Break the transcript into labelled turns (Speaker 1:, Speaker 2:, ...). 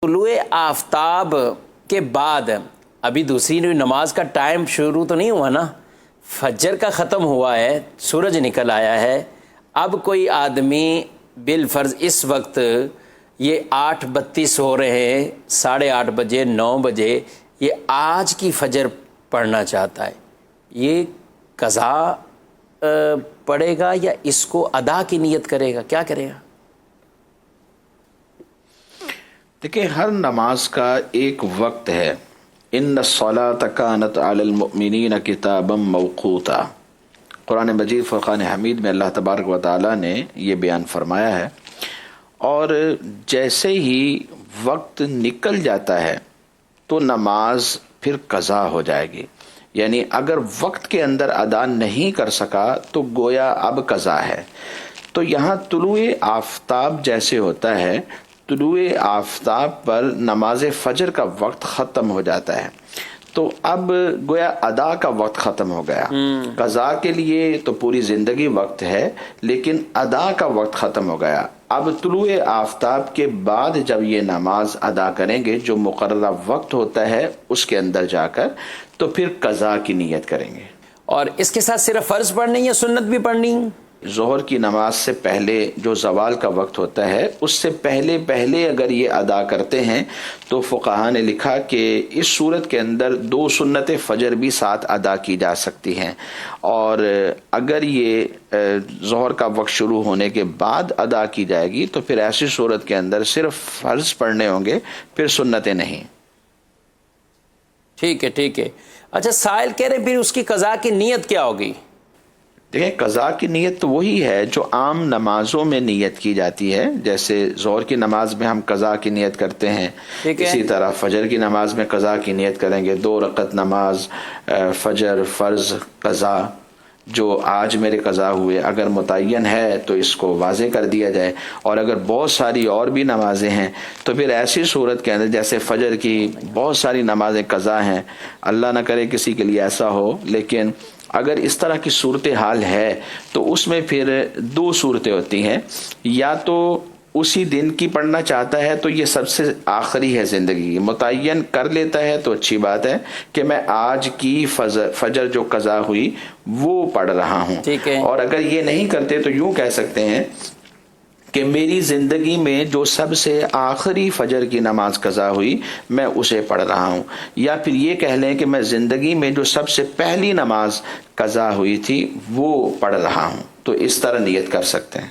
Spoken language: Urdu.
Speaker 1: طلوع آفتاب کے بعد ابھی دوسری نماز کا ٹائم شروع تو نہیں ہوا نا، فجر کا ختم ہوا ہے، سورج نکل آیا ہے. اب کوئی آدمی بالفرض اس وقت یہ 8:32 ہو رہے ہیں، 8:30 بجے 9 بجے یہ آج کی فجر پڑھنا چاہتا ہے، یہ قضا پڑھے گا یا اس کو ادا کی نیت کرے گا؟ کیا کرے گا؟
Speaker 2: دیکھیں، ہر نماز کا ایک وقت ہے. ان الصلاۃ کانت علی المؤمنین کتابا موقوتا، قرآن مجید فرقان حمید میں اللہ تبارک و تعالی نے یہ بیان فرمایا ہے. اور جیسے ہی وقت نکل جاتا ہے تو نماز پھر قضا ہو جائے گی. یعنی اگر وقت کے اندر ادا نہیں کر سکا تو گویا اب قضا ہے. تو یہاں طلوع آفتاب جیسے ہوتا ہے، طلوع آفتاب پر نماز فجر کا وقت ختم ہو جاتا ہے تو اب گویا ادا کا وقت ختم ہو گیا. قضا کے لیے تو پوری زندگی وقت ہے، لیکن ادا کا وقت ختم ہو گیا. اب طلوع آفتاب کے بعد جب یہ نماز ادا کریں گے جو مقررہ وقت ہوتا ہے اس کے اندر جا کر، تو پھر قضا کی نیت کریں گے.
Speaker 1: اور اس کے ساتھ صرف فرض پڑھنی یا سنت بھی پڑھنی؟
Speaker 2: ظہر کی نماز سے پہلے جو زوال کا وقت ہوتا ہے اس سے پہلے اگر یہ ادا کرتے ہیں تو فقہاء نے لکھا کہ اس صورت کے اندر 2 سنت فجر بھی ساتھ ادا کی جا سکتی ہیں. اور اگر یہ ظہر کا وقت شروع ہونے کے بعد ادا کی جائے گی تو پھر ایسی صورت کے اندر صرف فرض پڑھنے ہوں گے، پھر سنتیں نہیں.
Speaker 1: ٹھیک ہے. اچھا، سائل کہہ رہے پھر اس کی قضا کی نیت کیا ہوگی؟
Speaker 2: دیکھیں، قضا کی نیت تو وہی ہے جو عام نمازوں میں نیت کی جاتی ہے. جیسے ظہر کی نماز میں ہم قضا کی نیت کرتے ہیں، اسی طرح فجر کی نماز میں قضا کی نیت کریں گے. 2 رکعت نماز فجر فرض قضا جو آج میرے قضا ہوئے، اگر متعین ہے تو اس کو واضح کر دیا جائے. اور اگر بہت ساری اور بھی نمازیں ہیں تو پھر ایسی صورت کے اندر جیسے فجر کی بہت ساری نمازیں قضا ہیں، اللہ نہ کرے کسی کے لیے ایسا ہو، لیکن اگر اس طرح کی صورتحال ہے تو اس میں پھر 2 صورتیں ہوتی ہیں. یا تو اسی دن کی پڑھنا چاہتا ہے تو یہ سب سے آخری ہے زندگی، متعین کر لیتا ہے تو اچھی بات ہے کہ میں آج کی فجر جو قضا ہوئی وہ پڑھ رہا ہوں. اور اگر یہ نہیں کرتے تو یوں کہہ سکتے ہیں کہ میری زندگی میں جو سب سے آخری فجر کی نماز قضا ہوئی میں اسے پڑھ رہا ہوں. یا پھر یہ کہہ لیں کہ میں زندگی میں جو سب سے پہلی نماز قضا ہوئی تھی وہ پڑھ رہا ہوں. تو اس طرح نیت کر سکتے ہیں.